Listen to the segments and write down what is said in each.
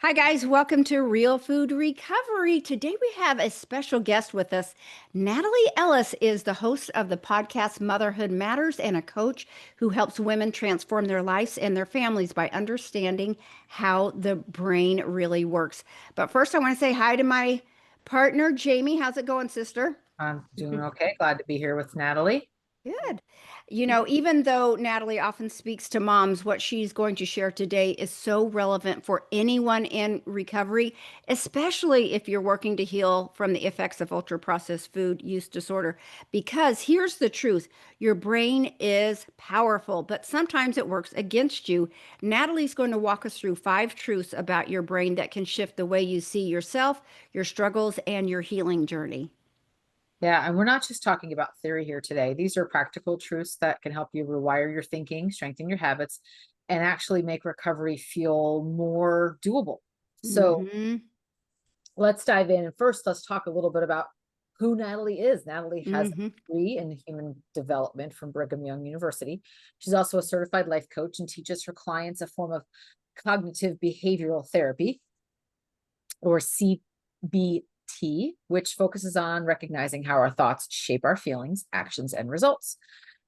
Hi, guys. Welcome to Real Food Recovery. Today we have a special guest with us. Natalie Ellis is the host of the podcast Motherhood Matters and a coach who helps women transform their lives and their families by understanding how the brain really works. But first, I want to say hi to my partner, Jamie. How's it going, sister? I'm doing okay. Glad to be here with Natalie. Good. Even though Natalie often speaks to moms, what she's going to share today is so relevant for anyone in recovery, especially if you're working to heal from the effects of ultra processed food use disorder. Because here's the truth, your brain is powerful, but sometimes it works against you. Natalie's going to walk us through 5 truths about your brain that can shift the way you see yourself, your struggles, and your healing journey. Yeah, and we're not just talking about theory here today. These are practical truths that can help you rewire your thinking, strengthen your habits, and actually make recovery feel more doable. So Hmm. let's dive in. And first, let's talk a little bit about who Natalie is. Natalie has Hmm. a degree in human development from Brigham Young University. She's also a certified life coach and teaches her clients a form of cognitive behavioral therapy, or CBT, which focuses on recognizing how our thoughts shape our feelings, actions, and results.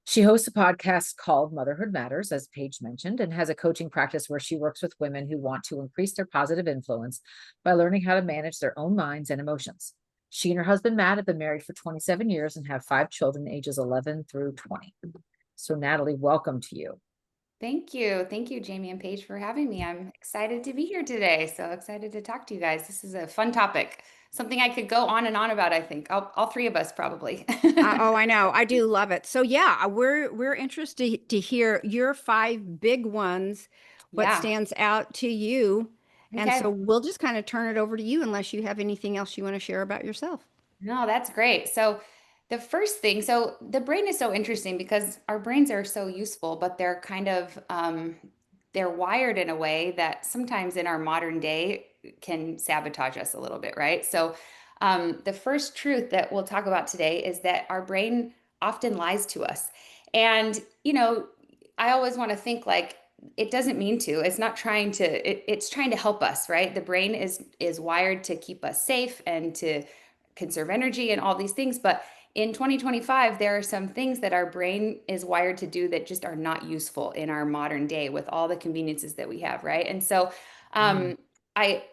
She hosts a podcast called Motherhood Matters, as Paige mentioned, and has a coaching practice where she works with women who want to increase their positive influence by learning how to manage their own minds and emotions. She and her husband, Matt, have been married for 27 years and have 5 children, ages 11 through 20. So, Natalie, welcome to you. Thank you. Thank you, Jamie and Paige, for having me. I'm excited to be here today. So excited to talk to you guys. This is a fun topic, something I could go on and on about, I think. All three of us probably. Oh, I know. I do love it. So yeah, we're interested to hear your 5 big ones, what Yeah. stands out to you. And so Okay. we'll just kind of turn it over to you unless you have anything else you want to share about yourself. No, that's great. So the first thing, so the brain is so interesting because our brains are so useful, but they're kind of they're wired in a way that sometimes in our modern day can sabotage us a little bit, right? So the first truth that we'll talk about today is that our brain often lies to us. And, I always want to think like it doesn't mean to. It's not trying to, it's trying to help us, right? The brain is wired to keep us safe and to conserve energy and all these things. But in 2025, there are some things that our brain is wired to do that just are not useful in our modern day with all the conveniences that we have, right? And so Mm. I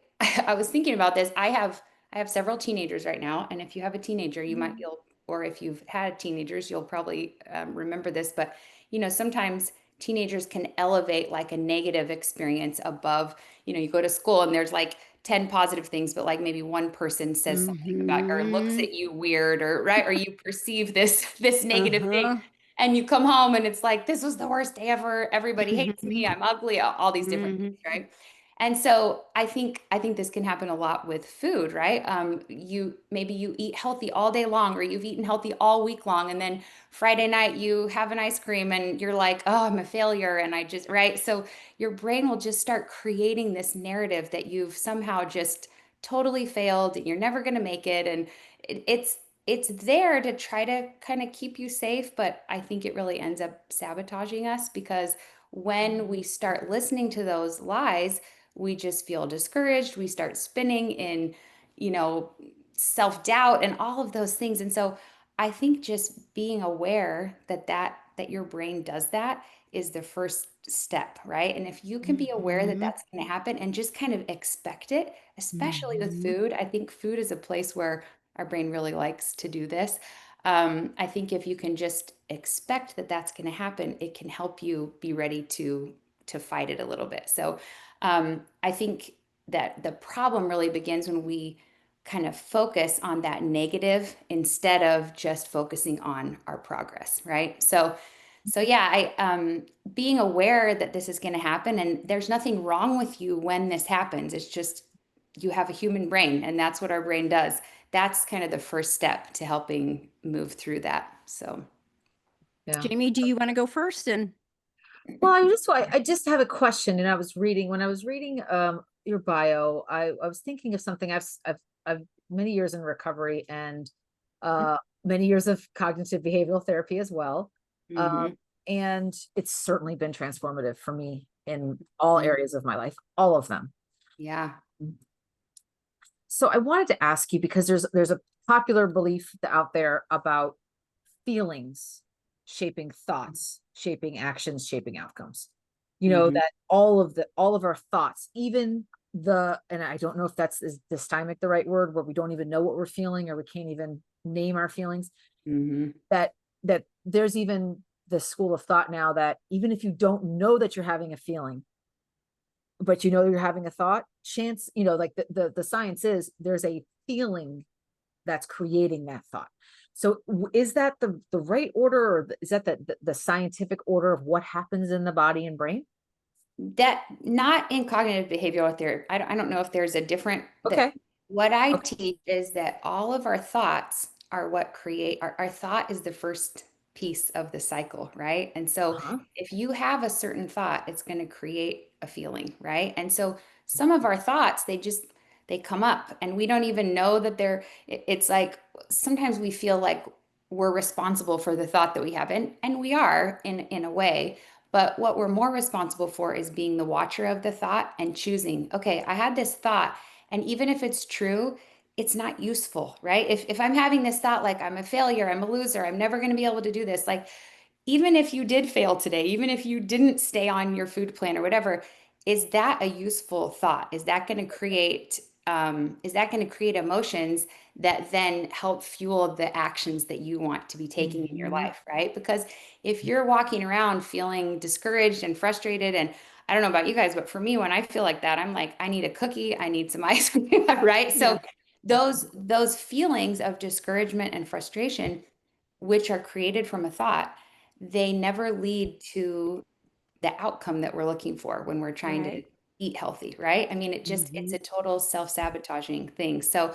I was thinking about this. I have several teenagers right now, and if you have a teenager, you might you'll or if you've had teenagers, you'll probably remember this. But sometimes teenagers can elevate like a negative experience above. You go to school and there's like 10 positive things, but like maybe one person says something about or looks Hmm. at you weird or right, or you perceive this negative thing. Uh-huh. And you come home and it's like, this was the worst day ever. Everybody hates Hmm. me. I'm ugly, all these different things, Hmm. right? And so I think this can happen a lot with food, right? You eat healthy all day long, or you've eaten healthy all week long, and then Friday night you have an ice cream and you're like, oh, I'm a failure, and I just right. So your brain will just start creating this narrative that you've somehow just totally failed and you're never going to make it, and it's there to try to kind of keep you safe, but I think it really ends up sabotaging us because when we start listening to those lies we just feel discouraged. We start spinning in, you know, self-doubt and all of those things. And so I think just being aware that your brain does that is the first step, right? And if you can be aware that Hmm. that's going to happen and just kind of expect it, especially with Hmm. food, I think food is a place where our brain really likes to do this. I think if you can just expect that that's going to happen, it can help you be ready to fight it a little bit. So I think that the problem really begins when we kind of focus on that negative instead of just focusing on our progress, right? So yeah, I being aware that this is going to happen and there's nothing wrong with you when this happens. It's just you have a human brain and that's what our brain does. That's kind of the first step to helping move through that. So Yeah. Jamie, do you want to go first? And Well, I just have a question, and when I was reading your bio, I was thinking of something. I've many years in recovery and many years of cognitive behavioral therapy as well. Um, Mhm. and it's certainly been transformative for me in all areas of my life, all of them. yeah. So I wanted to ask you, because there's a popular belief out there about feelings shaping thoughts, shaping actions, shaping outcomes. You know, Mhm. that all of our thoughts, even and I don't know if that's is dysthymic the right word, where we don't even know what we're feeling or we can't even name our feelings, Mhm. that there's even the school of thought now that even if you don't know that you're having a feeling, but you know you're having a thought, chance, you know, like the science is there's a feeling that's creating that thought. So is that the right order, or is that the scientific order of what happens in the body and brain? That not in cognitive behavioral therapy. I don't know if there's a different that Okay. what I Okay. teach is that all of our thoughts are what create our thought is the first piece of the cycle, right? And so Uh-huh. if you have a certain thought, it's going to create a feeling, right? And so some of our thoughts, they come up and we don't even know that it's like sometimes we feel like we're responsible for the thought that we have, and we are in a way. But what we're more responsible for is being the watcher of the thought and choosing, okay, I had this thought, and even if it's true, it's not useful, right? If I'm having this thought like I'm a failure, I'm a loser, I'm never going to be able to do this, like even if you did fail today, even if you didn't stay on your food plan or whatever, is that a useful thought? Is that going to create emotions that then help fuel the actions that you want to be taking in your Mhm. life, right? Because if you're walking around feeling discouraged and frustrated, and I don't know about you guys, but for me, when I feel like that, I'm like, I need a cookie, I need some ice cream, right? So Yeah. those feelings of discouragement and frustration, which are created from a thought, they never lead to the outcome that we're looking for when we're trying to Right. eat healthy, right? I mean, it's Mhm. a total self-sabotaging thing. So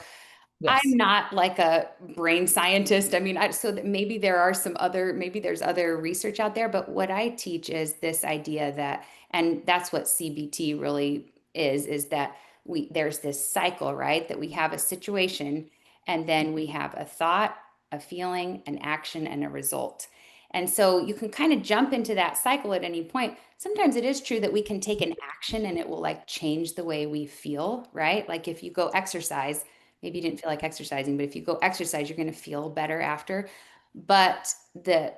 I'm Yes. not like a brain scientist. I mean, so that maybe maybe there's other research out there, but what I teach is this idea that, and that's what CBT really is that there's this cycle, right? That we have a situation and then we have a thought, a feeling, an action, and a result. And so you can kind of jump into that cycle at any point. Sometimes it is true that we can take an action and it will like change the way we feel, right? Like if you go exercise, maybe you didn't feel like exercising, but if you go exercise, you're going to feel better after. But the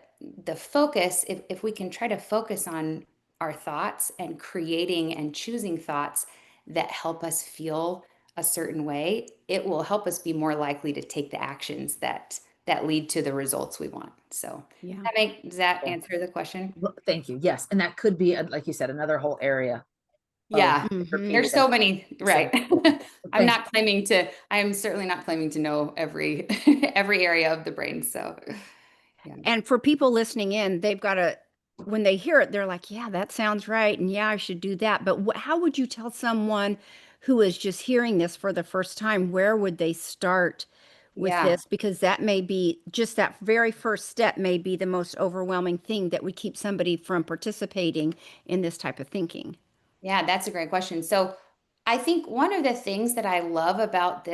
focus, if we can try to focus on our thoughts and creating and choosing thoughts that help us feel a certain way, it will help us be more likely to take the actions that lead to the results we want. So Yeah. does that Yeah. answer the question? Well, thank you. Yes. And that could be, like you said, another whole area of Yeah. for Mhm. people There's to so many, right? consider. Yeah. But thank you. I'm certainly not claiming to know every every area of the brain. So, yeah. And for people listening in, they've got to, when they hear it, they're like, yeah, that sounds right. And yeah, I should do that. But how would you tell someone who is just hearing this for the first time, where would they start with Yeah. this? Because that may be just that very first step, may be the most overwhelming thing that would keep somebody from participating in this type of thinking. Yeah, that's a great question. So I think one of the things that I love about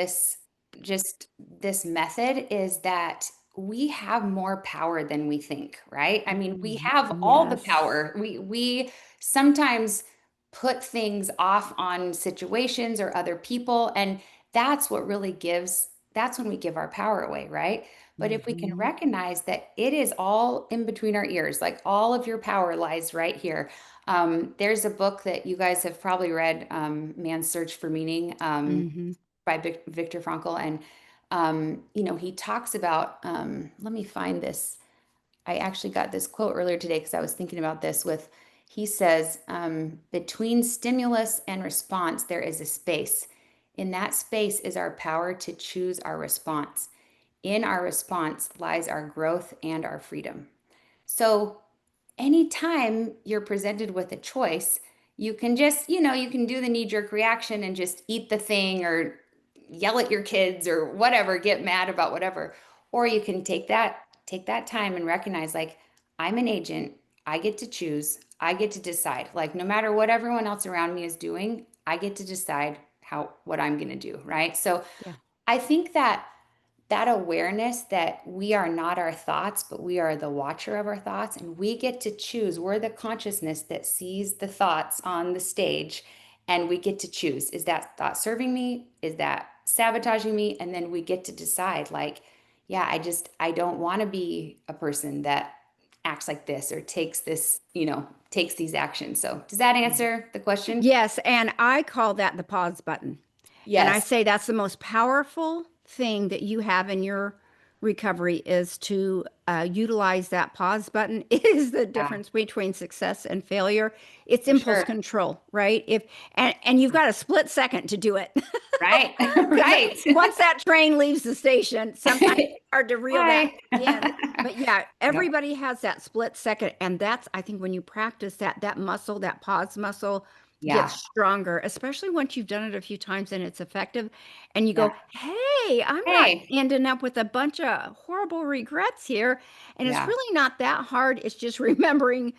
just this method is that we have more power than we think, right? I mean, we Mhm. have all the Yes. power. We sometimes put things off on situations or other people, and that's when we give our power away, right? But if we can Mhm. recognize that it is all in between our ears, like all of your power lies right here. There's a book that you guys have probably read, Man's Search for Meaning, Hmm. by Viktor Frankl. And, he talks about, let me find this. I actually got this quote earlier today because I was thinking about this he says, between stimulus and response, there is a space. In that space is our power to choose our response. In our response lies our growth and our freedom. So anytime you're presented with a choice, you can just, you can do the knee jerk reaction and just eat the thing or yell at your kids or whatever, get mad about whatever. Or you can take that time and recognize like I'm an agent. I get to choose. I get to decide. Like no matter what everyone else around me is doing, I get to decide what I'm going to do, right? So Yeah. I think that awareness that we are not our thoughts, but we are the watcher of our thoughts, and we get to choose. We're the consciousness that sees the thoughts on the stage, And we get to choose, is that thought serving me? Is that sabotaging me? And then we get to decide like, yeah, I don't want to be a person that acts like this or takes this, takes these actions. So does that answer the question? Yes, and I call that the pause button. And I Yes, say that's the most powerful thing that you have in your recovery is to utilize that pause button. It is the yeah, difference between success and failure. It's for impulse sure. control, right? If and you've got a split second to do it. Right, Because right. once that train leaves the station, sometimes it's hard to reel that Hi. in. But yeah, Yep. everybody has that split second. And that's, I think, when you practice that, that muscle, that pause muscle gets Yeah, stronger, especially once you've done it a few times and it's effective. And you yeah. go, hey, I'm not Hey, ending up with a bunch of horrible regrets here. And it's yeah, really not that hard. It's just remembering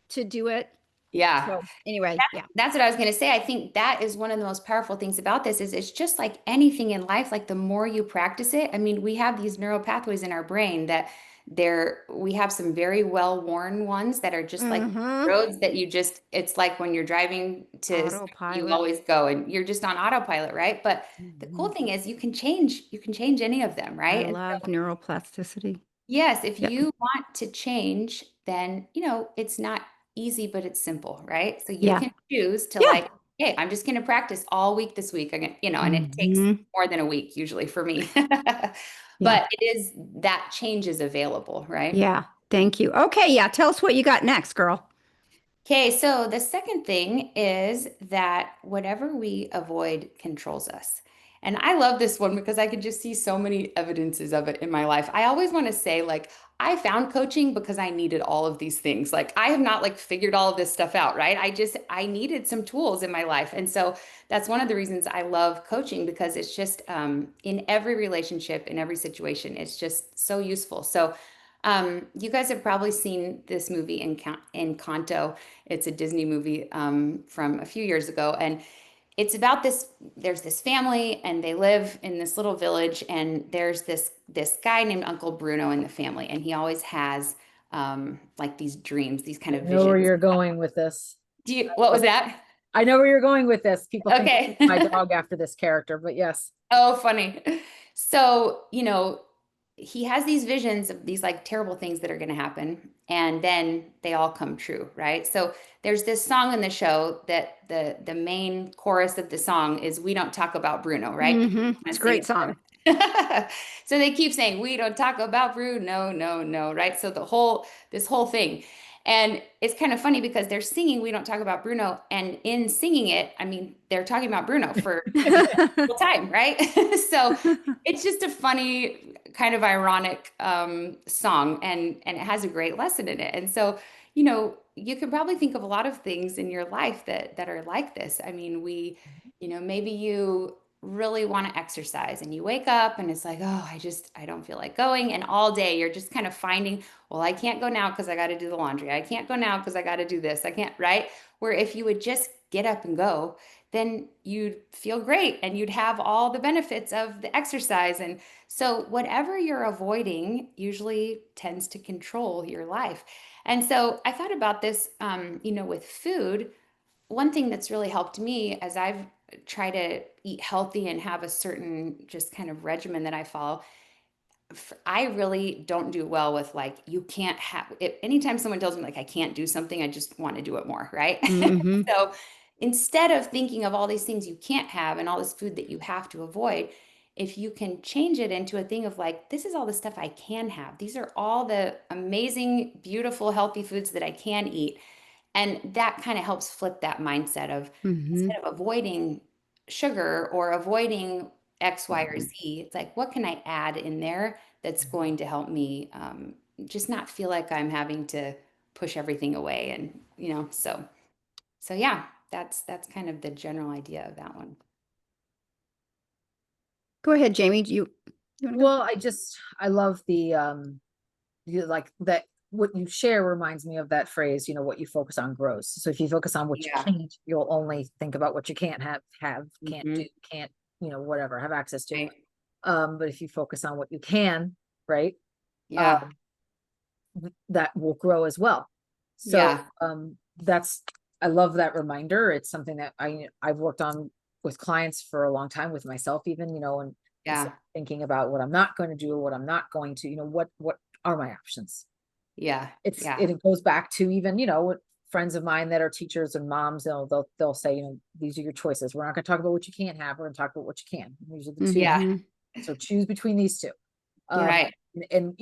to do it. yeah. So anyway, yeah. That's what I was going to say. I think that is one of the most powerful things about this is it's just like anything in life, like the more you practice it, I mean, we have these neural pathways in our brain that we have some very well-worn ones that are just like Mm-hmm. roads that it's like when you're driving to, you Autopilot. always go and you're just on autopilot, right? But the cool Mhm. thing is you can change any of them, I right? And love neuroplasticity. yes, if Yep. you want to change, then, it's not easy, but it's simple, right? So you Yeah. can choose to Yeah. like, hey, I'm just going to practice all week this week. And it takes Hmm. more than a week usually for me. Yeah. But that change is available, right? Yeah. Thank you. Okay. Yeah. Tell us what you got next, girl. Okay, so the second thing is that whatever we avoid controls us. And I love this one because I could just see so many evidences of it in my life. I always want to say, like, I found coaching because I needed all of these things. Like, I have not like figured all of this stuff out, right? I needed some tools in my life. And so that's one of the reasons I love coaching because it's just in every relationship, in every situation, it's just so useful. So, you guys have probably seen this movie in Encanto. It's a Disney movie from a few years ago, and it's about this. There's this family, and they live in this little village, and there's this guy named Uncle Bruno in the family, and he always has like these dreams, these kind I of know where visions. you're going with this. What was that? I know where you're going with this. People think Okay. my dog after this character, but yes. Oh, funny. So, he has these visions of these like terrible things that are going to happen, and then they all come true, right? So there's this song in the show that the main chorus of the song is "We don't talk about Bruno," right? People Hmm. want It's a to sing great it song. forever. So they keep saying, "We don't talk about Bruno, no, no," right? So this whole thing. And it's kind of funny because they're singing "We don't talk about Bruno," and in singing it, I mean, they're talking about Bruno for full time, right? So it's just a funny, kind of ironic song, and it has a great lesson in it. And so, you can probably think of a lot of things in your life that are like this. I mean, maybe you really want to exercise and you wake up and it's like, oh, I don't feel like going. And all day you're just kind of finding, well, I can't go now because I got to do the laundry. I can't go now because I got to do this. I can't, right? Where if you would just get up and go, then you'd feel great and you'd have all the benefits of the exercise. And so, whatever you're avoiding usually tends to control your life. And so, I thought about this, with food. One thing that's really helped me as I've tried to eat healthy and have a certain just kind of regimen that I follow, I really don't do well with like, you can't have it. Anytime someone tells me like I can't do something, I just want to do it more, right? Hmm. So instead of thinking of all these things you can't have and all this food that you have to avoid, if you can change it into a thing of like, this is all the stuff I can have. These are all the amazing, beautiful, healthy foods that I can eat. And that kind of helps flip that mindset of Hmm. instead of avoiding sugar or avoiding X, Y, or Z, it's like, what can I add in there that's going to help me just not feel like I'm having to push everything away? And, so yeah, that's kind of the general idea of that one. Go ahead, Jamie. Do you want to go? Well, I love the you like that what you share reminds me of that phrase, what you focus on grows. So if you focus on what you Yeah. can't, you'll only think about what you can't can't Hmm. do, can't, whatever, have access to. Right. But if you focus on what you can, right, Yeah. um, that will grow as well. So Yeah. that's I love that reminder. It's something that I've worked on with clients for a long time, with myself even, and so Yeah. thinking about what I'm not going to do, what I'm not going to, what are my options? Yeah. Yeah. It goes back to even, what friends of mine that are teachers and moms, they'll say, these are your choices. We're not going to talk about what you can't have. We're going to talk about what you can. These are the two. Yeah. Hmm. So choose between these two. You're Um, right. and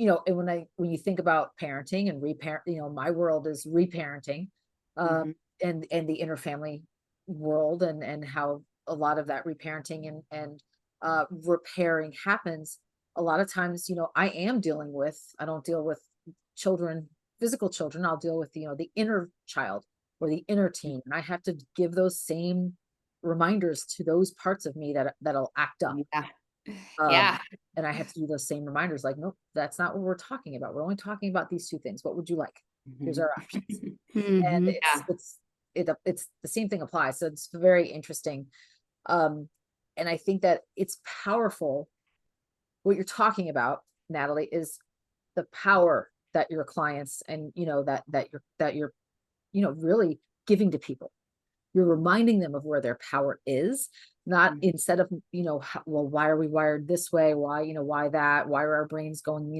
when you think about parenting and reparent, my world is reparenting, um, Hmm. and the interfamily world, and how a lot of that reparenting and repairing happens. A lot of times, I don't deal with children, physical children. I'll deal with, the inner child or the inner teen, and I have to give those same reminders to those parts of me that'll act up. Yeah. Um, Yeah. and I have to do those same reminders, like, nope, that's not what we're talking about. We're only talking about these two things. What would you like? Here's Mhm. our options. And Hmm. Yeah. it's the same thing applies. So it's very interesting. Um, and I think that it's powerful. What you're talking about, Natalie, is the power that your clients and, that you're, really giving to people. You're reminding them of where their power is, not Mhm. instead of, well, why are we wired this way? Why, why that? Why are our brains going,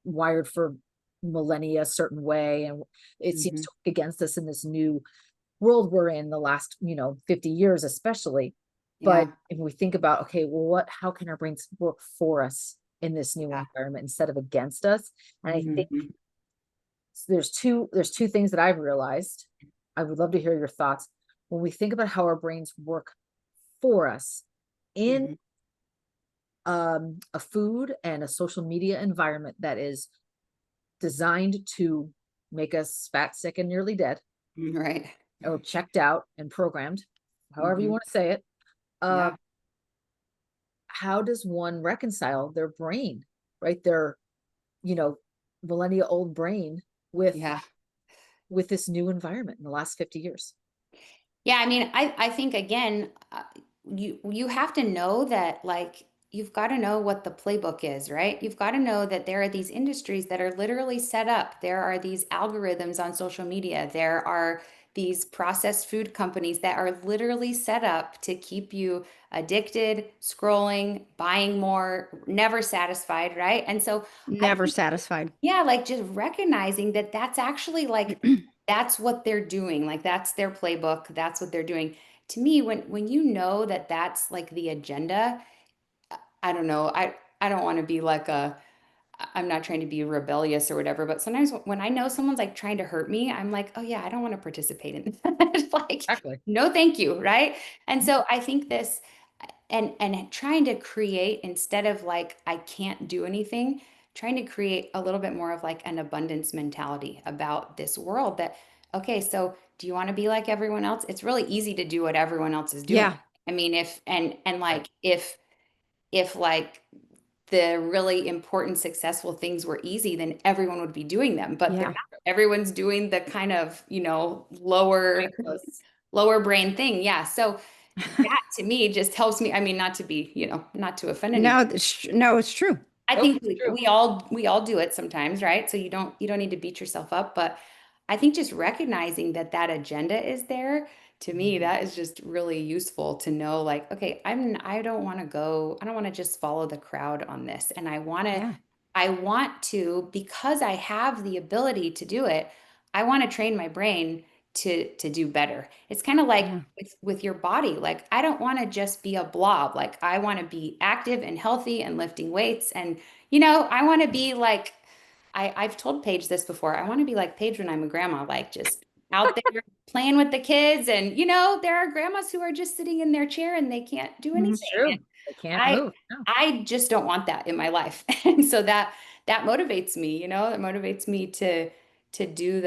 wired for millennia a certain way? And it seems Mhm. to work against us in this new world we're in the last, 50 years, especially. But Yeah. if we think about, okay, well, how can our brains work for us in this new Yeah. environment instead of against us? And I think Mhm. there's two things that I've realized. I would love to hear your thoughts. When we think about how our brains work for us in Mhm. a food and a social media environment that is designed to make us fat, sick, and nearly dead, Right. or checked out and programmed, however you Mhm. want to say it. Uh, Yeah. how does one reconcile their brain, right? Their, you know, millennia old brain with Yeah. this new environment in the last 50 years? Yeah, I mean, I think again, you have to know that like you've got to know what the playbook is, right? You've got to know that there are these industries that are literally set up. There are these algorithms on social media. There are these processed food companies that are literally set up to keep you addicted, scrolling, buying more, never satisfied, right? And so I Never think satisfied. yeah, like just recognizing that that's actually like that's what they're doing. Like that's their playbook. That's what they're doing. To me, when you know that that's like the agenda, I don't know. I don't want to be like a I'm not trying to be rebellious or whatever, but sometimes when I know someone's like trying to hurt me, I'm like, "Oh yeah, I don't want to participate in that." Like, Exactly. no, thank you, right? And so I think this and trying to create instead of like I can't do anything, trying to create a little bit more of like an abundance mentality about this world that okay, so do you want to be like everyone else? It's really easy to do what everyone else is doing. Yeah. I mean, if and Right. like if like the really important successful things were easy, then everyone would be doing them, but they're Yeah. not. Everyone's doing the kind of, Mindfulness. lower brain thing. Yeah. So that to me just helps me. I mean, not to be, not to offend No, anybody. no, it's true. I Nope, think it's true. we all do it sometimes, right? So you don't need to beat yourself up, but I think just recognizing that that agenda is there, to me, Mhm. that is just really useful to know like, okay, I don't want to go, I don't want to just follow the crowd on this. And Yeah. I want to, because I have the ability to do it, I want to train my brain to do better. It's kind of like Yeah. with your body. Like I don't want to just be a blob. Like I want to be active and healthy and lifting weights. And I want to be like I've told Paige this before. I want to be like Paige when I'm a grandma, like just out there playing with the kids. And there are grandmas who are just sitting in their chair and they can't do Hmm. It's anything. true. They can't I move. No. I just don't want that in my life. And so that motivates me, it motivates me to do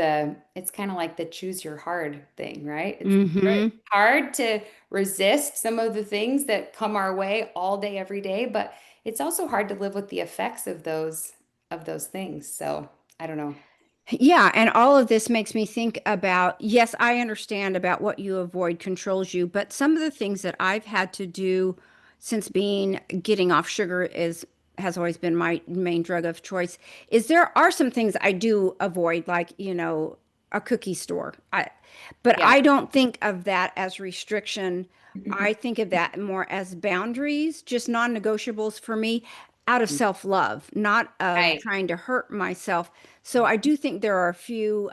it's kind of like the choose your hard thing, right? It's Right. Hmm. hard to resist some of the things that come our way all day every day, but it's also hard to live with the effects of those things. So, I don't know. Yeah, and all of this makes me think about, yes, I understand about what you avoid controls you, but some of the things that I've had to do since being getting off sugar is has always been my main drug of choice. Is there are some things I do avoid, like, a cookie store. But Yeah. I don't think of that as restriction. Mhm. I think of that more as boundaries, just non-negotiables for me, out of self-love, not of Right. trying to hurt myself. So I do think there are a few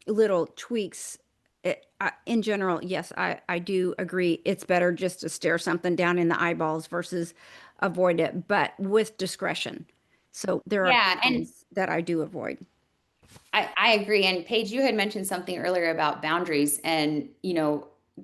little tweaks. In general, yes, I do agree. It's better just to stare something down in the eyeballs versus avoid it, but with discretion. So there are a Yeah. few And things that I do avoid. I agree. And Paige, you had mentioned something earlier about boundaries, and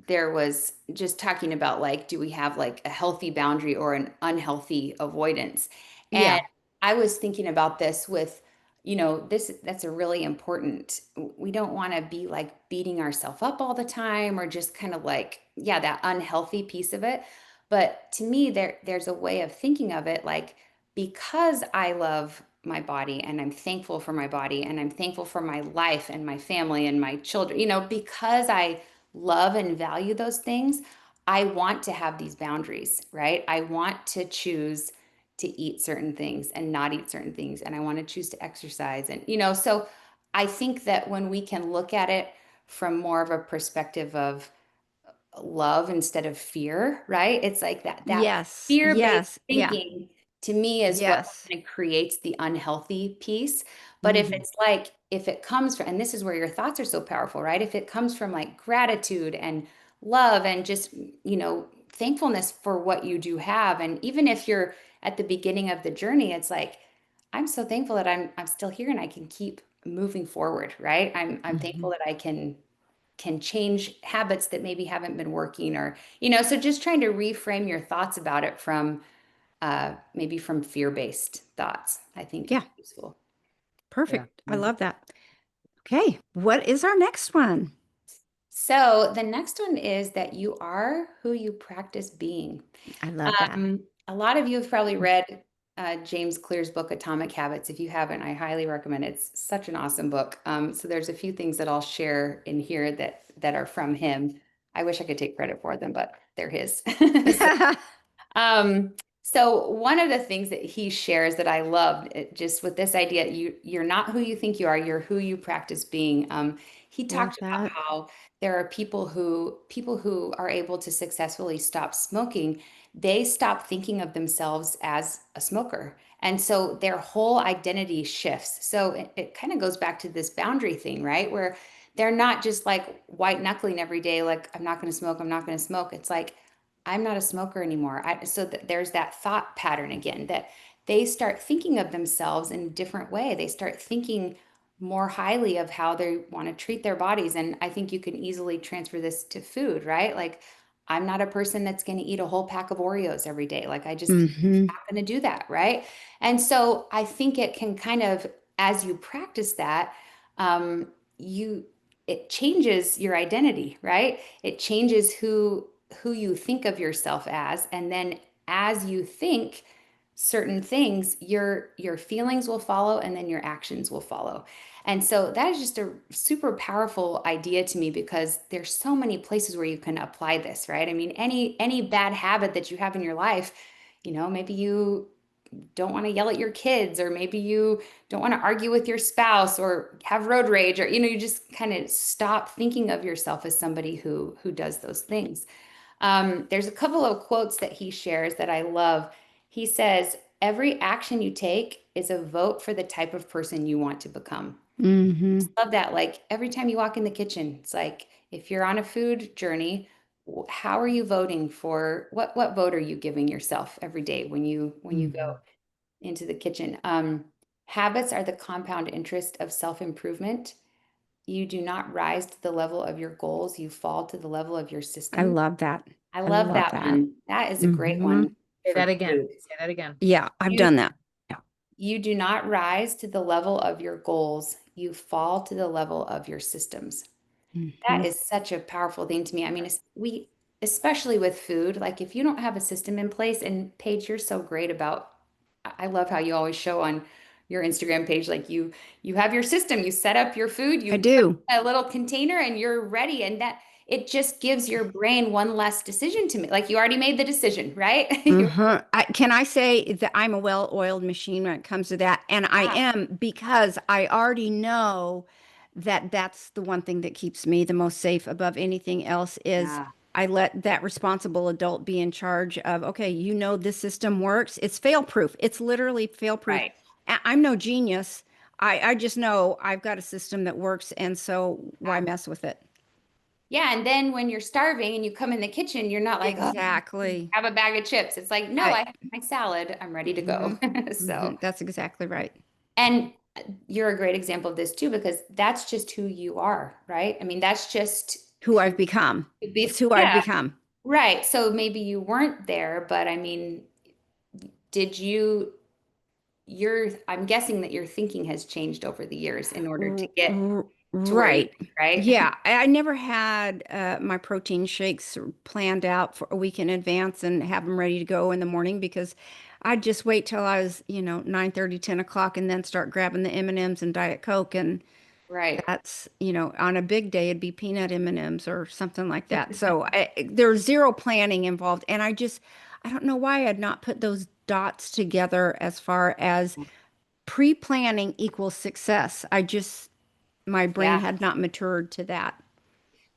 there was just talking about like, do we have like a healthy boundary or an unhealthy avoidance? And Yeah. I was thinking about this with, this that's a really important. We don't want to be like beating ourselves up all the time or just kind of like, yeah, that unhealthy piece of it. But to me, there's a way of thinking of it like because I love my body and I'm thankful for my body and I'm thankful for my life and my family and my children, because I love and value those things, I want to have these boundaries, right? I want to choose to eat certain things and not eat certain things. And I want to choose to exercise. And, so I think that when we can look at it from more of a perspective of love instead of fear, right? It's like that Yes. fear-based Yes. Yeah. thinking to me is what Yes. kind of creates the unhealthy piece. But if Hmm. it's like if it comes from, and this is where your thoughts are so powerful, right? If it comes from like gratitude and love and just, thankfulness for what you do have, and even if you're at the beginning of the journey, it's like I'm so thankful that I'm still here and I can keep moving forward, right? I'm thankful Hmm. that I can change habits that maybe haven't been working or so just trying to reframe your thoughts about it from maybe from fear-based thoughts I think is Yeah. useful. Yeah. Perfect. I love that. Okay. What is our next one? So the next one is that you are who you practice being. I love that. A lot of you have probably read James Clear's book Atomic Habits. If you haven't, I highly recommend it. It's such an awesome book. So there's a few things that I'll share in here that are from him. I wish I could take credit for them, but they're his. So Um, so one of the things that he shares that I loved, just with this idea, you're not who you think you are, you're who you practice being. He Love talked about that. how there are people who are able to successfully stop smoking, they stop thinking of themselves as a smoker. And so their whole identity shifts. So it kind of goes back to this boundary thing, right? Where they're not just like white knuckling every day, like, I'm not going to smoke, I'm not going to smoke. It's like, I'm not a smoker anymore. So that there's that thought pattern again that they start thinking of themselves in a different way. They start thinking more highly of how they want to treat their bodies. And I think you can easily transfer this to food, right? Like, I'm not a person that's going to eat a whole pack of Oreos every day. Like, I just Hmm. not going to do that, right? And so I think it can kind of, as you practice that, um, you it changes your identity, right? It changes who you think of yourself as, and then as you think certain things, your feelings will follow and then your actions will follow. And so that is just a super powerful idea to me because there's so many places where you can apply this, right? I mean, any bad habit that you have in your life, maybe you don't want to yell at your kids, or maybe you don't want to argue with your spouse or have road rage, or you just kind of stop thinking of yourself as somebody who does those things. There's a couple of quotes that he shares that I love. He says, "Every action you take is a vote for the type of person you want to become." Hmm. Love that. Like every time you walk in the kitchen, it's like if you're on a food journey, how are you voting for what vote are you giving yourself every day when you go Mhm. into the kitchen? Habits are the compound interest of self-improvement. You do not rise to the level of your goals, you fall to the level of your I system. love that. I I love love that that. one. That is a great Hmm. one Say for that again. food. Say that again. Yeah, I've You done that. Yeah. you do not rise to the level of your goals, you fall to the level of your systems. Hmm. That is such a powerful thing to me. I mean, especially with food, like if you don't have a system in place, and Paige, you're so great about, I love how you always show on your Instagram page, like you have your system, you set up your food, I you put do. a little container and you're ready. And that it just gives your brain one less decision to make. Like you already made the decision, right? Can I say that I'm a well-oiled machine when it comes to that? And I Ah, am because I already know that's the one thing that keeps me the most safe above anything else is Yeah, I let that responsible adult be in charge of, okay, this system works. It's fail proof. It's literally fail proof. right. I'm no genius. I just know I've got a system that works, and so why Yeah. mess with it? Yeah, and then when you're starving and you come in the kitchen, you're not like, oh, Exactly. have a bag of chips. It's like, no, I have my salad. I'm ready to go. Hmm. So, That's exactly right. and you're a great example of this too, because that's just who you are, right? I mean, that's just Who who I've become. you be. It's who I've Yeah, become. right. So maybe you weren't there, but I mean, did you, I'm guessing that your thinking has changed over the years in order to get to where you, Right. right? Yeah. I never had my protein shakes planned out for a week in advance and have them ready to go in the morning because I'd just wait till I was, 9:30, 10 o'clock and then start grabbing the M&Ms and Diet Coke. And Right. that's, on a big day, it'd be peanut M&Ms or something like that. So there's zero planning involved. And I don't know why I had not put those dots together as far as pre-planning equals success. My brain Yeah. had not matured to that.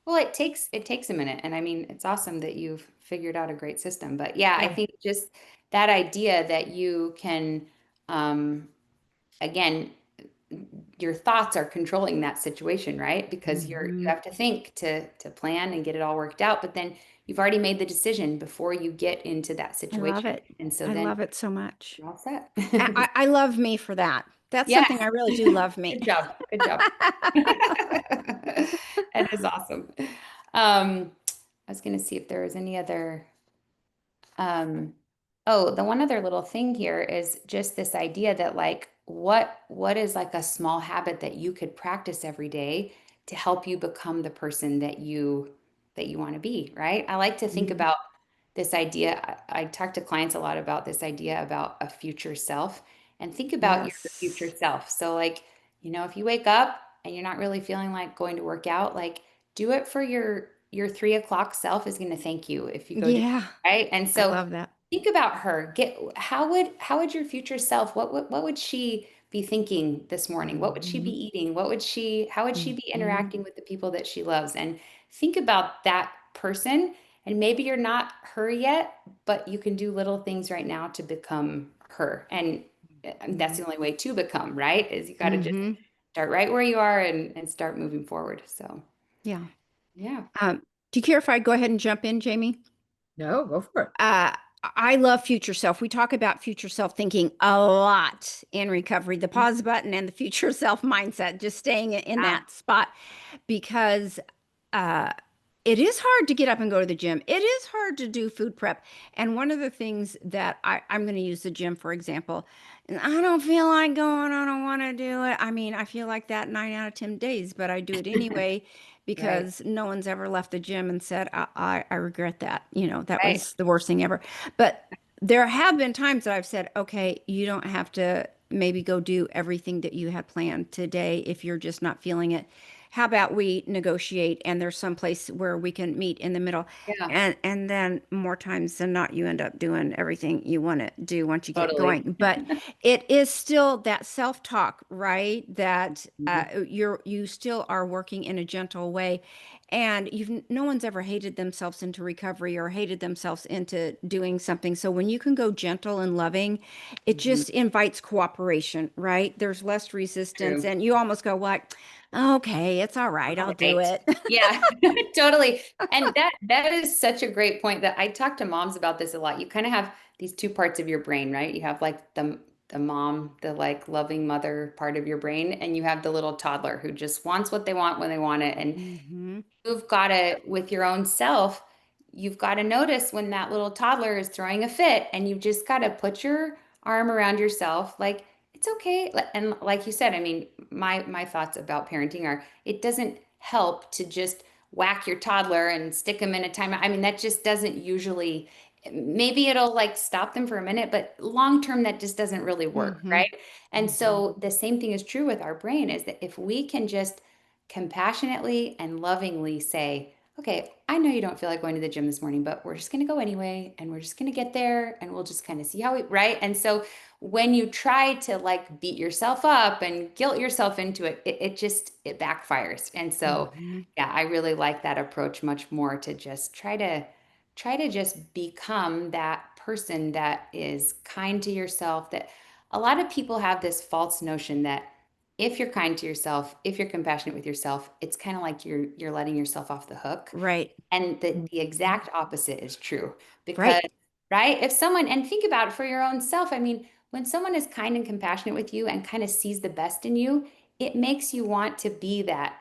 Well, it takes a minute, and I mean, it's awesome that you've figured out a great system. But yeah, I Yeah. think just that idea that you can, um, again, your thoughts are controlling that situation, right? Because you Hmm. have to think to plan and get it all worked out, but then you've already made the decision before you get into that I love situation, it. and so I then love it so much. you're all set. I love me for that. That's Yeah, something I really do love me. good job, good job. That is awesome. I was going to see if there was any other. Um, oh, the one other little thing here is just this idea that like what is like a small habit that you could practice every day to help you become the person that you want to be, right? I like to think Mhm. about this idea. I talk to clients a lot about this idea about a future self and think about your future Yes. self. So like, if you wake up and you're not really feeling like going to work out, like do it for your 3 o'clock self is going to thank you if you go do Yeah. it, right? And I so love that. think about her. Get how would your future self, what would she be thinking this morning? What would she be Hmm. eating? How would she be Hmm. interacting with the people that she loves? And think about that person. And maybe you're not her yet, but you can do little things right now to become her. And that's the only way to become, right? Is you got to just Hmm. start right where you are and start moving forward. So, Yeah. yeah. Do you care if I go ahead and jump in, Jamie? No, go for it. Uh, I love future self. We talk about future self thinking a lot in recovery, the pause button and the future self mindset, just staying in Yeah, that spot because uh, it is hard to get up and go to the gym. It is hard to do food prep. And one of the things that I'm going to use the gym, for example, and I don't feel like going, I don't want to do it. I mean, I feel like that 9 out of 10 days, but I do it anyway right, because no one's ever left the gym and said, I regret that. That right. was the worst thing ever. But there have been times that I've said, okay, you don't have to maybe go do everything that you had planned today if you're just not feeling it. How about we negotiate and there's some place where we can meet in the middle? Yeah, And then more times than not, you end up doing everything you want to do once you get totally. going. But it is still that self-talk, right? That Mhm. you still are working in a gentle way. And no one's ever hated themselves into recovery or hated themselves into doing something. So when you can go gentle and loving, it Mhm. just invites cooperation, right? There's less resistance, True. and you almost go like, okay, it's all right, I'll All do right. it. Yeah, totally. And that is such a great point that I talk to moms about this a lot. You kind of have these two parts of your brain, right? You have like the mom, the like loving mother part of your brain, and you have the little toddler who just wants what they want when they want it. And Hmm. you've got to, with your own self, you've got to notice when that little toddler is throwing a fit, and you've just got to put your arm around yourself, like it's okay. And like you said, I mean, my thoughts about parenting are it doesn't help to just whack your toddler and stick them in a timeout. I mean, that just doesn't usually. Maybe it'll like stop them for a minute, but long term, that just doesn't really work, Hmm. right? And so the same thing is true with our brain is that if we can just compassionately and lovingly say, okay, I know you don't feel like going to the gym this morning, but we're just going to go anyway. And we're just going to get there and we'll just kind of see how we, right? And so when you try to like beat yourself up and guilt yourself into it, it just, it backfires. And so, Mhm. yeah, I really like that approach much more to just try to just become that person that is kind to yourself. That a lot of people have this false notion that if you're kind to yourself, if you're compassionate with yourself, it's kind of like you're letting yourself off the hook. Right. And the Mhm. exact opposite is true because, Right. right? If someone, and think about it for your own self, I mean, when someone is kind and compassionate with you and kind of sees the best in you, it makes you want to be that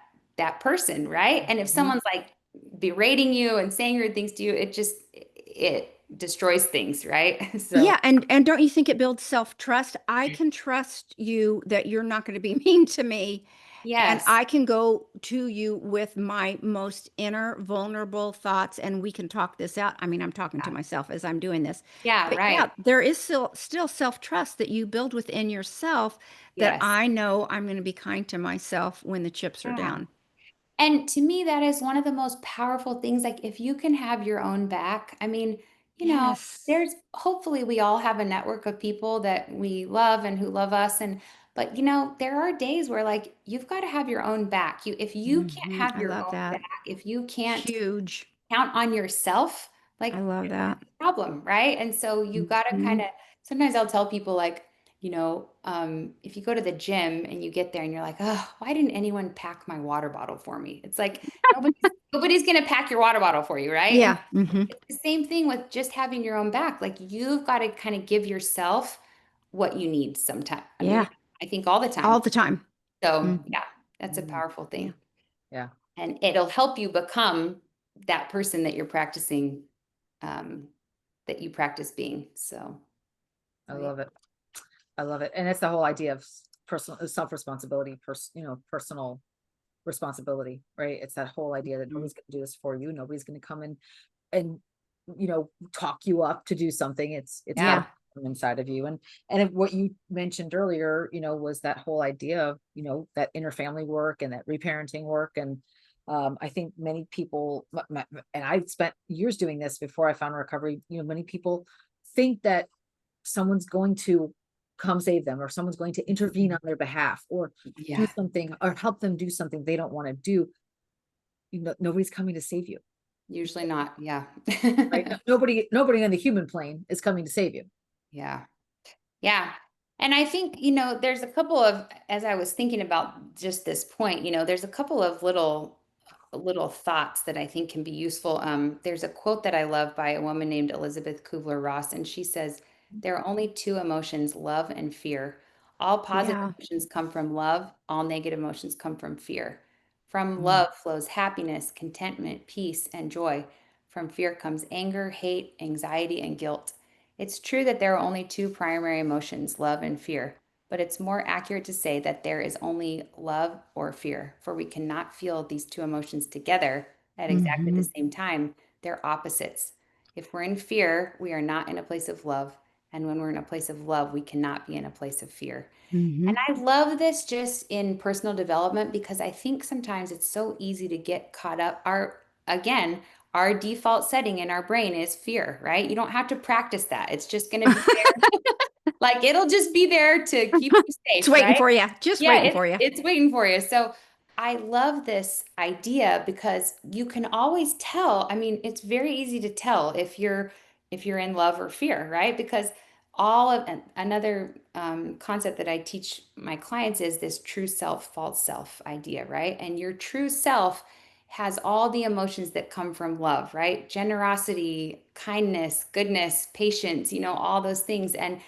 person, right? And if Mhm. someone's like berating you and saying rude things to you, it destroys things, right? So, Yeah, and don't you think it builds self-trust? I can trust you that you're not going to be mean to me, and yes. I can go to you with my most inner vulnerable thoughts and we can talk this out. I mean, I'm talking to Yeah, myself as I'm doing this. yeah, But yeah, right. there is still self-trust that you build within yourself that Yes. I know I'm going to be kind to myself when the chips are Yeah. down. And to me, that is one of the most powerful things. Like, if you can have your own back, I mean, Yes. there's hopefully we all have a network of people that we love and who love us. And, but, there are days where like you've got to have your own back. If you can't have I your love own back, that. if you can't Huge. count on yourself, I like love that. problem, right? And so you got to kind Mhm. of, sometimes I'll tell people like, if you go to the gym and you get there and you're like, oh, why didn't anyone pack my water bottle for me? It's like nobody's gonna pack your water bottle for you, right? And Yeah. it's the same thing with just having your own back. Like you've got to kind of give yourself what you need sometimes. Yeah. I think all the All time. the time. So Mhm. yeah, that's a Mhm. powerful Yeah. thing. Yeah, And it'll help you become that person that you're practicing, um, that you practice being. I Yeah. love it. I love it. And it's the whole idea of personal self-responsibility, personal responsibility, right? It's that whole idea that Mhm. nobody's going to do this for you. Nobody's going to come in and, talk you up to do something. It's got to Yeah. Yeah. come inside of you. And if what you mentioned earlier, was that whole idea of, that inner family work and that reparenting work. And I think many people, and I spent years doing this before I found recovery, many people think that someone's going to come save them or someone's going to intervene on their behalf or do Yeah. something or help them do something they don't want to do. Nobody's coming to save you, Usually not. Yeah. right? Nobody on the human plane is coming to save you. Yeah. Yeah. And I think, there's a couple of, as I was thinking about just this point, there's a couple of little thoughts that I think can be useful. There's a quote that I love by a woman named Elizabeth Kubler-Ross, and she says, "There are only two emotions, love and fear. All positive Yeah. emotions come from love, all negative emotions come from fear. From Mm. love flows happiness, contentment, peace, and joy. From fear comes anger, hate, anxiety, and guilt. It's true that there are only two primary emotions, love and fear. But it's more accurate to say that there is only love or fear, for we cannot feel these two emotions together at exactly the Hmm. same time. They're opposites. If we're in fear, we are not in a place of love. And when we're in a place of love, we cannot be in a place of fear. And Hmm. I love this just in personal development because I think sometimes it's so easy to get caught up. Again, our default setting in our brain is fear, right? You don't have to practice that. It's just going to be like it'll just be there to keep you It's safe, waiting right? for you. Just Yeah, waiting for you. it's waiting for you. So I love this idea because you can always tell. I mean, it's very easy to tell if you're in love or fear, right? Because all of another concept that I teach my clients is this true self, false self idea, right? And your true self has all the emotions that come from love, right? Generosity, kindness, goodness, patience, all those things. And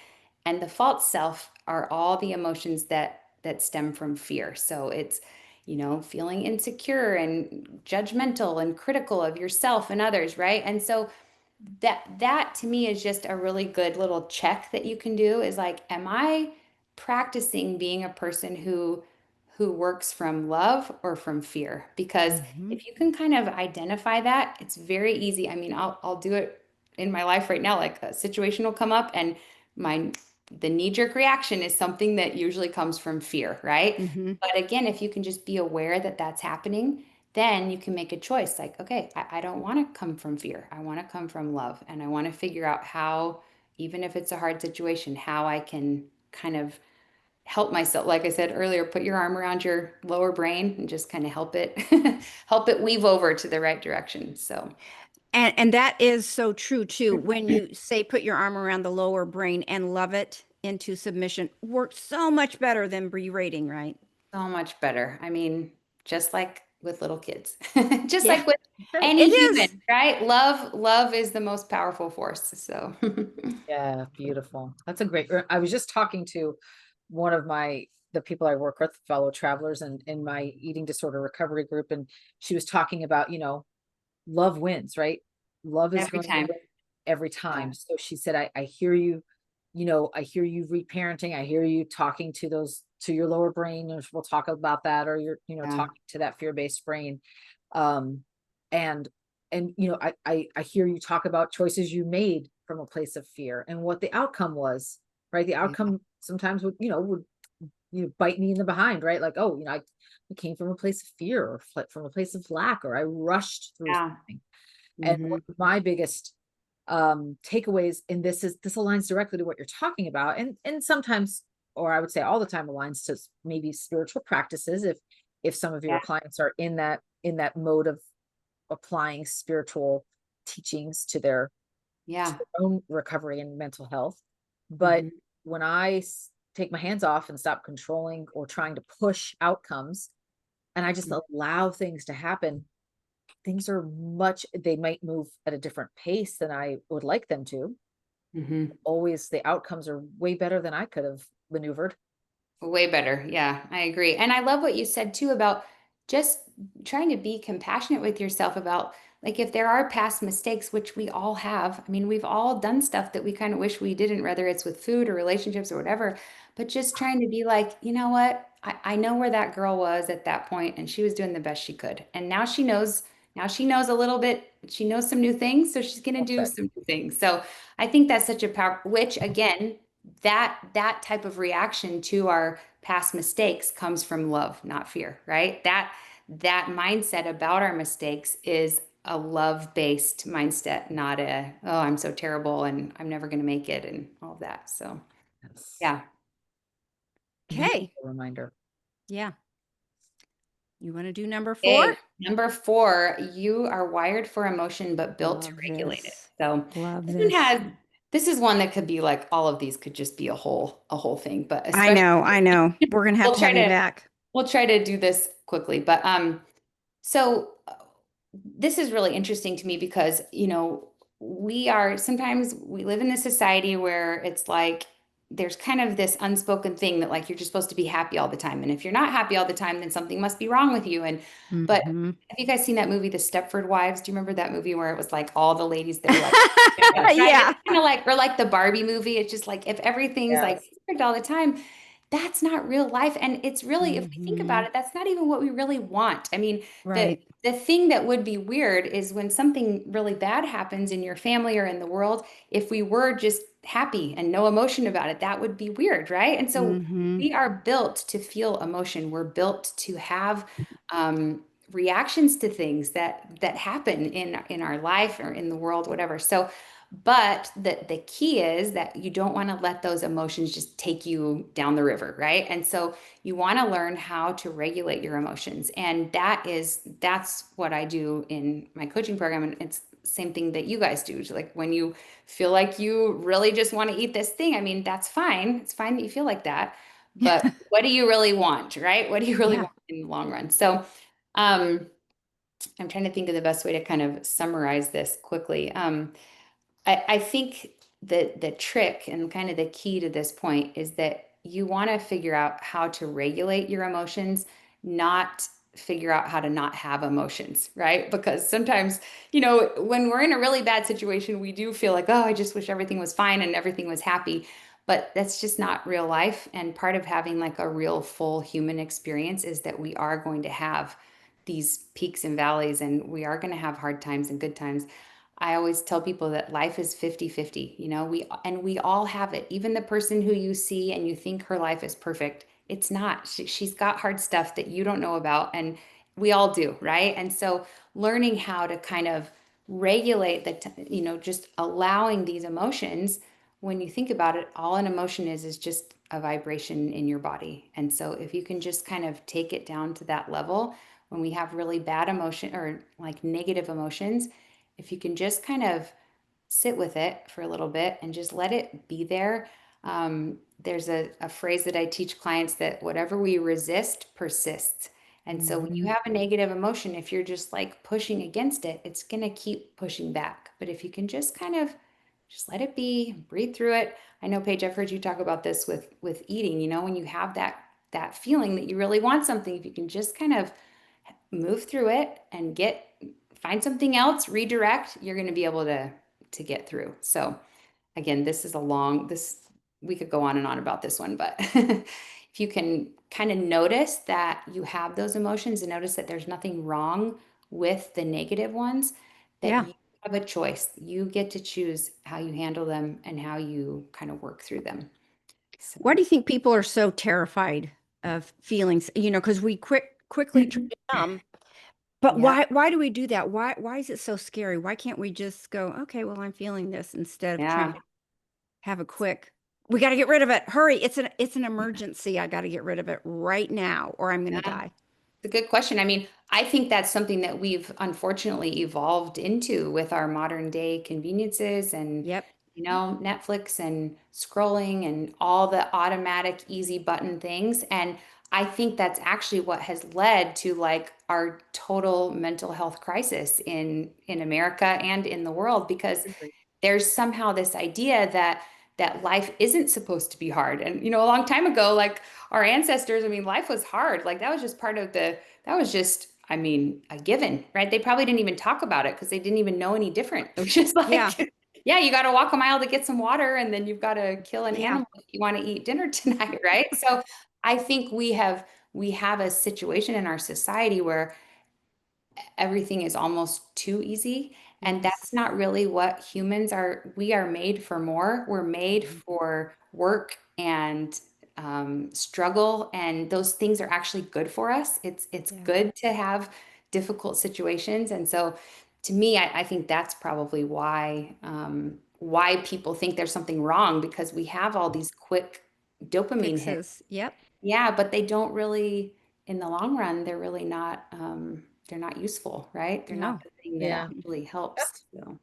the false self are all the emotions that stem from fear. So it's, feeling insecure and judgmental and critical of yourself and others, right? And so that to me is just a really good little check that you can do is like, am I practicing being a person who works from love or from fear? Because Hmm. if you can kind of identify that, it's very easy. I mean, I'll do it in my life right now. Like a situation will come up and my the knee-jerk reaction is something that usually comes from fear, right? Hmm. But again, if you can just be aware that that's happening, then you can make a choice like, okay, I don't want to come from fear. I want to come from love. And I want to figure out how, even if it's a hard situation, how I can kind of help myself. Like I said earlier, put your arm around your lower brain and just kind of help it help it weave over to the right direction. So And that is so true too. When you say put your arm around the lower brain and love it into submission, works so much better than berating, right? so much better. I mean, just like with little kids, just Yeah, like with Right. it any is. human, right? Love is the most powerful force. So Yeah, beautiful. That's a great, I was just talking to one of the people I work with, fellow travelers and in my eating disorder recovery group. And she was talking about, love wins, right? Love is every going to time. win every Yeah. time. So she said, I hear you, I hear you reparenting. I hear you talking to your lower brain, and we'll talk about that, or you're, Yeah. talking to that fear-based brain. Um, and, I hear you talk about choices you made from a place of fear and what the outcome was, right? The Yeah. outcome sometimes would bite me in the behind, right? Like, oh, I came from a place of fear or from a place of lack, or I rushed through Yeah. something. And one Hmm. of my biggest takeaways, and this aligns directly to what you're talking about, and sometimes, or I would say all the time, aligns to maybe spiritual practices, if some of your Yeah. clients are in that mode of applying spiritual teachings to Yeah. their own recovery and mental health. But Hmm. when take my hands off and stop controlling or trying to push outcomes, and I just allow things to happen, they might move at a different pace than I would like them to. Hmm. Always the outcomes are way better than I could have maneuvered. Way better. Yeah, I agree. And I love what you said too about just trying to be compassionate with yourself about like if there are past mistakes, which we all have. I mean, we've all done stuff that we kind of wish we didn't, whether it's with food or relationships or whatever, but just trying to be like, you know what? I know where that girl was at that point and she was doing the best she could. And now she knows a little bit, she knows some new things, so she's gonna Well do said. some new things. So I think that's such a power, which again, that type of reaction to our past mistakes comes from love, not fear, right? That mindset about our mistakes is a love-based mindset, not a, oh, I'm so terrible and I'm never going to make it and all of that. So, Yes. yeah. Okay. Beautiful reminder. Yeah. You want to do number four? Okay, number 4, you are wired for emotion but built to Love regulate it. this. So, Love this one this. has this is one that could be like all of these could just be a whole thing, but I especially know, I know. We're gonna have we'll to try have you to back. we'll try to do this quickly, but so this is really interesting to me because, sometimes we live in this society where it's like there's kind of this unspoken thing that like you're just supposed to be happy all the time. And if you're not happy all the time, then something must be wrong with you. But Hmm. have you guys seen that movie, The Stepford Wives? Do you remember that movie where it was like all the ladies that were like, right? It's Yeah. kind of like, or like the Barbie movie. It's just like if everything's like Yes. perfect all the time, that's not real life. And it's really, if we think Hmm. about it, that's not even what we really want. I mean, the Right. the thing that would be weird is when something really bad happens in your family or in the world, if we were just happy and no emotion about it, that would be weird, right? And so Hmm. we are built to feel emotion. We're built to have reactions to things that happen in our life or in the world, whatever. So, but the key is that you don't want to let those emotions just take you down the river, right? And so you want to learn how to regulate your emotions. And that's what I do in my coaching program. And it's the same thing that you guys do. Like when you feel like you really just want to eat this thing, I mean, that's fine. It's fine that you feel like that. But what do you really want, right? What do you really Yeah. want in the long run? So um, I'm trying to think of the best way to kind of summarize this quickly. I think that the trick and kind of the key to this point is that you want to figure out how to regulate your emotions, not figure out how to not have emotions, right? Because sometimes, when we're in a really bad situation, we do feel like, oh, I just wish everything was fine and everything was happy. But that's just not real life. And part of having like a real full human experience is that we are going to have these peaks and valleys and we are going to have hard times and good times. I always tell people that life is 50-50. We all have it. Even the person who you see and you think her life is perfect, it's not. She's got hard stuff that you don't know about. And we all do, right? And so learning how to kind of regulate just allowing these emotions, when you think about it, all an emotion is just a vibration in your body. And so if you can just kind of take it down to that level, when we have really bad emotion or like negative emotions, if you can just kind of sit with it for a little bit and just let it be there. There's a phrase that I teach clients that whatever we resist persists. And so when you Mhm. have a negative emotion, if you're just like pushing against it, it's going to keep pushing back. But if you can just kind of just let it be, breathe through it. I know, Paige, I've heard you talk about this with eating, when you have that feeling that you really want something, if you can just kind of move through it and find something else, redirect, you're going to be able to get through. So again, this we could go on and on about this one, but if you can kind of notice that you have those emotions and notice that there's nothing wrong with the negative ones, that Yeah. you have a choice. You get to choose how you handle them and how you kind of work through them. So Why do you think people are so terrified of feelings? Because we quickly try to numb. But yeah, why do we do that? Why is it so scary? Why can't we just go, okay, well, I'm feeling this instead of trying yeah. to have a quick, we got to get rid of it. Hurry. It's an emergency. I got to get rid of it right now or I'm going to Yeah. die. It's a good question. I mean, I think that's something that we've unfortunately evolved into with our modern day conveniences and, Yep. Netflix and scrolling and all the automatic easy button things. And I think that's actually what has led to like our total mental health crisis in America and in the world because Agree. there's somehow this idea that life isn't supposed to be hard. And a long time ago, like our ancestors, I mean, life was hard. Like that was just that was just, I mean, a given, right? They probably didn't even talk about it because they didn't even know any different. It was just Yeah. like, yeah, you got to walk a mile to get some water, and then you've got to kill an Yeah. animal if you want to eat dinner tonight, right? So I think we have a situation in our society where everything is almost too easy. And Yes. that's not really what humans are. We are made for more. We're made Mhm. for work and struggle, and those things are actually good for us. It's Yeah. good to have difficult situations, and so to me, I think that's probably why people think there's something wrong because we have all these quick dopamine hits. Fixes. Yep. Yeah, but they don't really, in the long run, they're not useful, right? They're not No. the thing that Yeah. actually helps. That's So,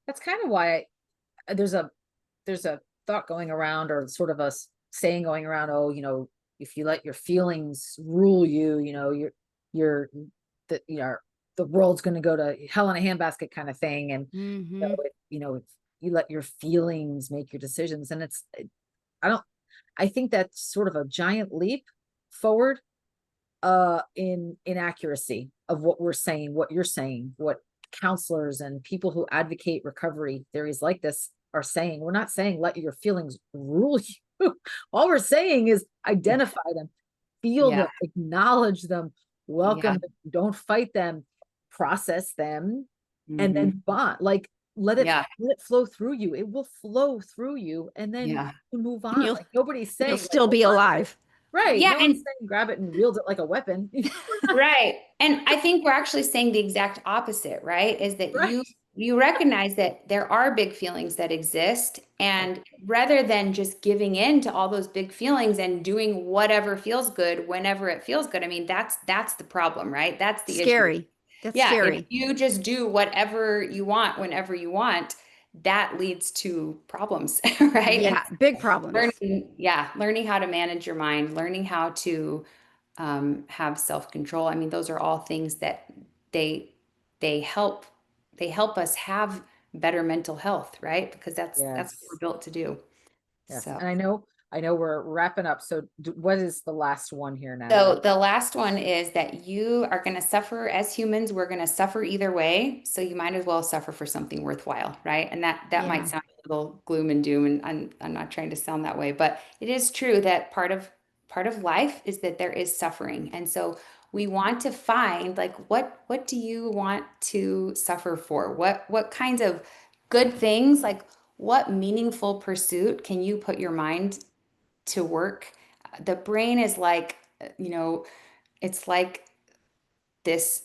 that's kind of why there's a thought going around or sort of saying going around, oh, if you let your feelings rule you, you're the world's going to go to hell in a handbasket kind of thing. And Mm-hmm. if you let your feelings make your decisions, and I don't I think that's sort of a giant leap forward in inaccuracy of what we're saying, what you're saying, what counselors and people who advocate recovery theories like this are saying. We're not saying let your feelings rule you. All we're saying is identify them, feel yeah, them, acknowledge them, welcome yeah, them, don't fight them, process them, and hmm, then bond. Like yeah, let it flow through you. It will flow through you, and then yeah, you move And on. you'll Like nobody's you'll saying like, still oh, be alive. right. yeah, No one's and saying grab it and wield it like a weapon. right. And I think we're actually saying the exact opposite, right? Is that you Right. you recognize that there are big feelings that exist, Right. and rather than just giving in to all those big feelings and doing whatever feels good whenever it feels good. I mean, that's the problem, right? That's the issue. Scary. That's Yeah, if scary. you just do whatever you want whenever you want, that leads to problems, right? And Yeah. Big problems. learning how to manage your mind, learning how to have self-control. I mean, those are all things that they they help they help us have better mental health, right? Because that's what we're Yes. built to do. Yes. So. And I know we're wrapping up. So what is the last one here, So Natalie? the last one is that you are going to suffer as humans. We're going to suffer either way. So you might as well suffer for something worthwhile, right? And that might Yeah. sound a little gloom and doom, and I'm not trying to sound that way, but it is true that part of life is that there is suffering. And so we want to find like what do you want to suffer for? What kinds of good things, like what meaningful pursuit can you put your mind to work? The brain is like, you know, it's like this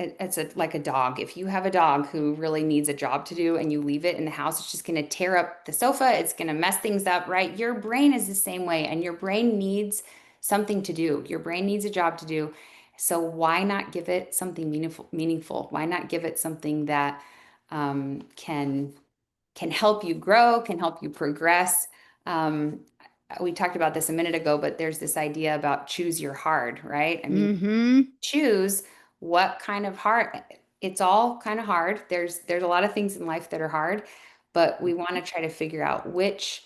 it's like a dog. If you have a dog who really needs a job to do and you leave it in the house, it's just going to tear up the sofa. It's going to mess things up, right? Your brain is the same way, and your brain needs something to do. Your brain needs a job to do. So why not give it something meaningful? Why not give it something that can help you grow, can help you progress? Um, we talked about this a minute ago, but there's this idea about choose your hard, right? I mean, Mm-hmm. choose what kind of hard. It's all kind of hard. There's a lot of things in life that are hard, but we want to try to figure out which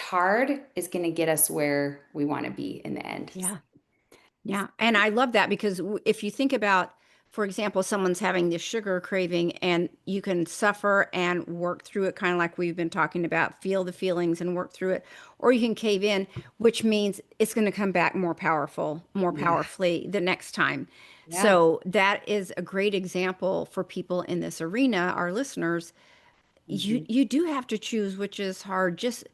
hard is going to get us where we want to be in the end. Yeah. Yeah. And I love that because if you think about, for example, someone's having this sugar craving and you can suffer and work through it, kind of like we've been talking about, feel the feelings and work through it, or you can cave in, which means it's going to come back more powerful, more Yeah. powerfully the next time. Yeah. So that is a great example for people in this arena, our listeners. You Mhm. you do have to choose which is hard. Just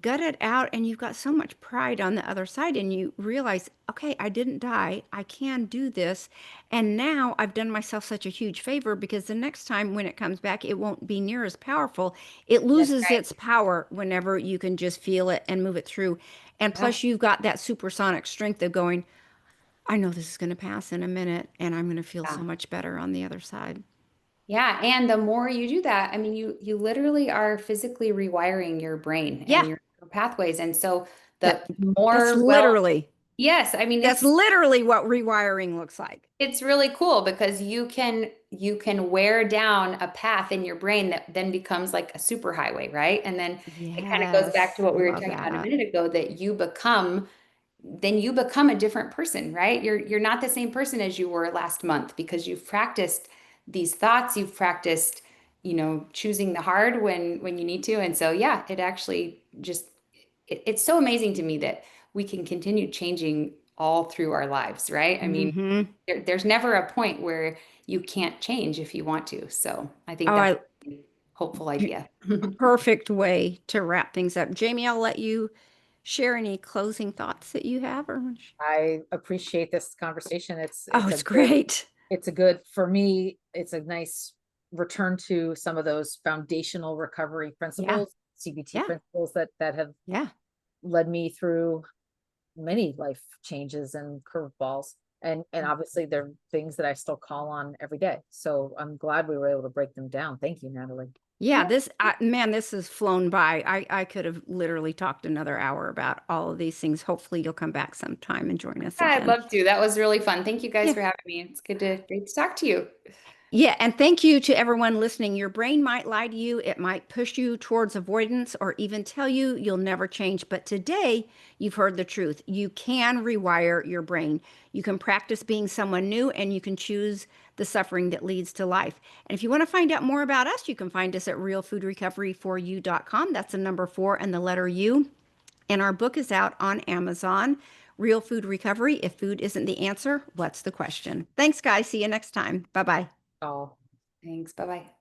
gut it out, and you've got so much pride on the other side, and you realize, okay, I didn't die. I can do this. And now I've done myself such a huge favor because the next time when it comes back, it won't be near as powerful. It That's loses right. its power whenever you can just feel it and move it through. And Yeah. plus, you've got that supersonic strength of going, I know this is going to pass in a minute, and I'm going to feel Yeah. so much better on the other side. Yeah, and the more you do that, I mean, you literally are physically rewiring your brain and Yeah, your pathways. And so that the that's more well, literally yes, I mean that's literally what rewiring looks like. it's really cool because you can wear down a path in your brain that then becomes like a superhighway, right? And then it kind of goes back Yes, to what we were love talking about a that. minute ago, that you become a different person, right? You're not the same person as you were last month because you've practiced these thoughts, you've practiced, choosing the hard when you need to. And so yeah, it actually just it's so amazing to me that we can continue changing all through our lives, right? I mean, Hmm. there's never a point where you can't change if you want to. So I think Oh, that's a hopeful idea. perfect way to wrap things up. Jamie, I'll let you share any closing thoughts that you have or I appreciate this conversation. It's oh, it's a it's good great. it's a good for me, it's a nice return to some of those foundational recovery Yeah. principles, CBT Yeah. principles that have Yeah. led me through many life changes and curveballs. And obviously they're things that I still call on every day. So I'm glad we were able to break them down. Thank you, Natalie. Yeah, man, this has flown by. I could have literally talked another hour about all of these things. Hopefully you'll come back sometime and join us Yeah, I'd again. love to. That was really fun. Thank you guys Yeah. for having me. It's great to talk to you. Yeah, and thank you to everyone listening. Your brain might lie to you, it might push you towards avoidance or even tell you you'll never change. But today, you've heard the truth. You can rewire your brain. You can practice being someone new, and you can choose the suffering that leads to life. And if you want to find out more about us, you can find us at realfoodrecoveryforyou.com. That's the number 4 and the letter U. And our book is out on Amazon. Real Food Recovery. If food isn't the answer, what's the question? Thanks, guys. See you next time. Bye bye. Oh. Thanks. Bye-bye.